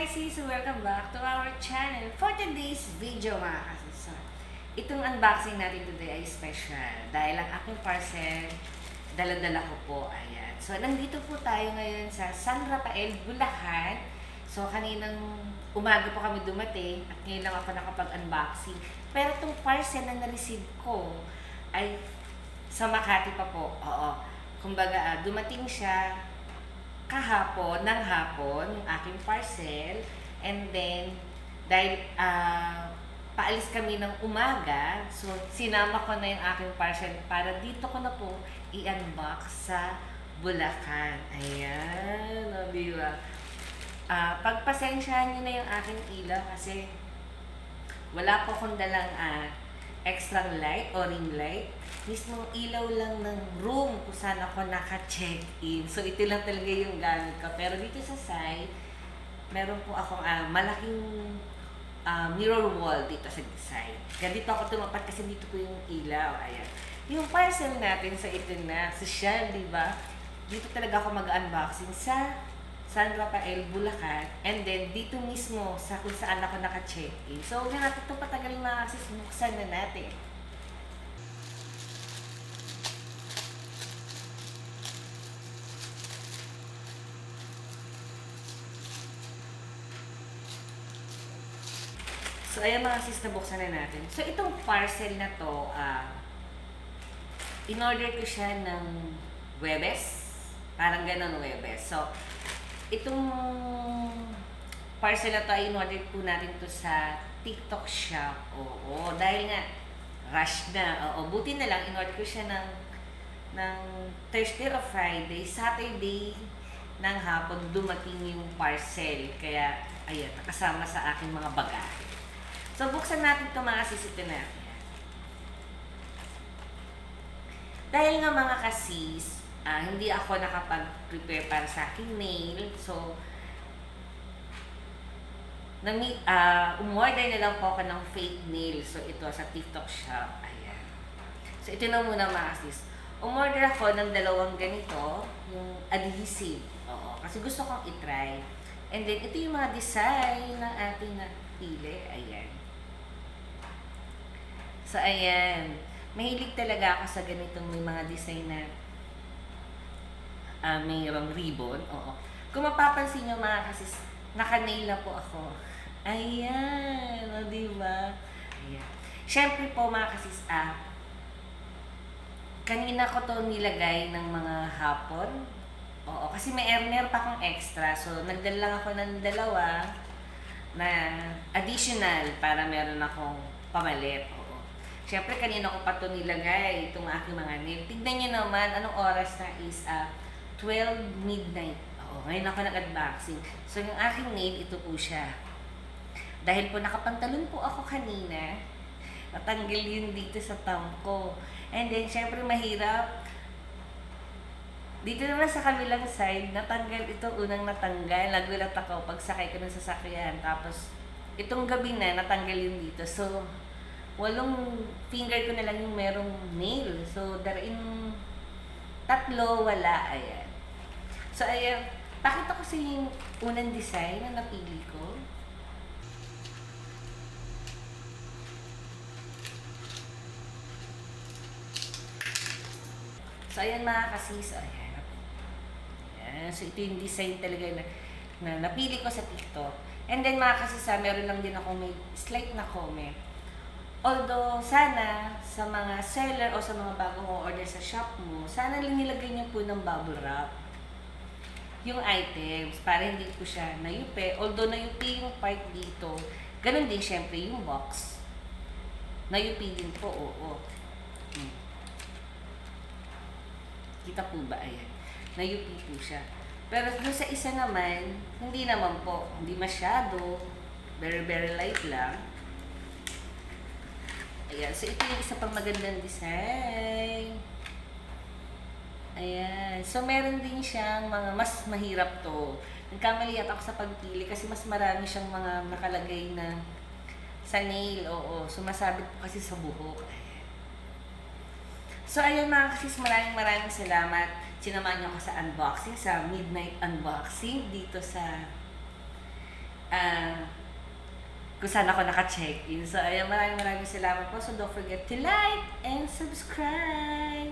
Hi sis! Welcome back to our channel. For today's video mga kasis, itong unboxing natin today ay special dahil ang aking parcel, dala-dala ko po. Ayan. So, nandito po tayo ngayon sa San Rafael, Bulacan. So, kaninang umaga po kami dumating at ngayon lang ako nakapag-unboxing. Pero itong parcel na na-receive ko ay sa Makati pa po. Oo. Kumbaga, dumating siya kahapon, ng hapon, yung aking parcel. And then, dahil paalis kami ng umaga, so sinama ko na yung aking parcel para dito ko na po i-unbox sa Bulacan. Ayan, o diba? Pagpasensyahan nyo na yung aking ilaw kasi wala po akong dalang extra light o ring light. Mismong ilaw lang ng room kung saan ako naka-check-in. So, ito lang talaga yung gamit ko. Pero dito sa side, meron po akong malaking mirror wall dito sa side. Kaya dito ako tumapat kasi dito po yung ilaw. Ayan. Yung parcel natin sa ito na, social, di ba? Dito talaga ako mag-unboxing sa San Rafael, Bulacan. And then, dito mismo sa kung saan ako naka-check-in. So, huwag na natin ito patagal na kasi buksan na natin. So, ayan mga sis, nabuksan na natin. So, itong parcel na to, in-order ko siya ng Webes. Parang ganun, Webes. So, itong parcel na to ay in-order po natin to sa TikTok shop. Oo, dahil nga, rush na. Oo, buti na lang, in-order ko siya ng Thursday or Friday. Saturday ng hapon, dumating yung parcel. Kaya, ayan, kasama sa aking mga bagahe. So, buksan natin ito mga sisito natin. Dahil nga mga kasis, hindi ako nakapag-prepare para sa aking nail. So, umorder na lang po ako ng fake nail. So, ito sa TikTok shop. Ayan. So, ito na muna mga sis. Umorder ako ng dalawang ganito, yung adhesive. Oo, kasi gusto kong itry. And then, ito yung mga design ng ating napili. Ayan. So, ayan. Mahilig talaga ako sa ganitong may mga design na mayroong ribbon. Oo. Kung mapapansin nyo mga kasis, naka-nail na po ako. Ayan. O, diba? Ayan. Siyempre po mga kasis, kanina ko to nilagay ng mga hapon. Oo. Kasi may meron pa akong extra. So, nagdala lang ako ng dalawa na additional para meron akong pamalit. Siyempre, kanina ko pa ito nilagay, itong aking mga nail. Tignan nyo naman, anong oras na is 12 midnight. Oo, ngayon ako nag-unboxing. So, yung aking nail, ito po siya. Dahil po nakapantalon po ako kanina, natanggal yun dito sa thumb ko. And then, siyempre, mahirap. Dito naman sa kabilang side, natanggal ito, unang natanggal. Nagulat ako pagsakay ko ng sasakyan. Tapos, itong gabi na, natanggal yun dito. So, walong finger ko na lang yung merong nail. So, darin tatlo, wala. Ayan. So, ayan. Pakita ko sa yung unang design na napili ko. So, ayan mga kasis. Ayan. Ayan. So, ito yung design talaga na napili ko sa TikTok. And then mga kasis, meron lang din ako may slight na comment. Although, sana sa mga seller o sa mga bagong order sa shop mo, sana lang nilagay niyo po ng bubble wrap yung items para hindi po siya nayupi. Although nayupi yung part dito, ganun din syempre yung box. Nayupi din po, oo. Kita po ba? Ayan. Nayupi po siya. Pero doon sa isa naman, hindi naman po. Hindi masyado. Very, very light lang. Ayan. So, ito yung isa pang magandang design. Ayan. So, meron din siyang mga mas mahirap to. Nagkamali ako sa pagpili kasi mas marami siyang mga nakalagay na sa nail. Oo. Sumasabit po kasi sa buhok. Ayan. So, ayan mga kasis, maraming salamat. Sinamahan niyo ako sa unboxing, sa midnight unboxing dito sa kung saan ako naka-check-in. So, ayan, maraming salamat po. So, don't forget to like and subscribe.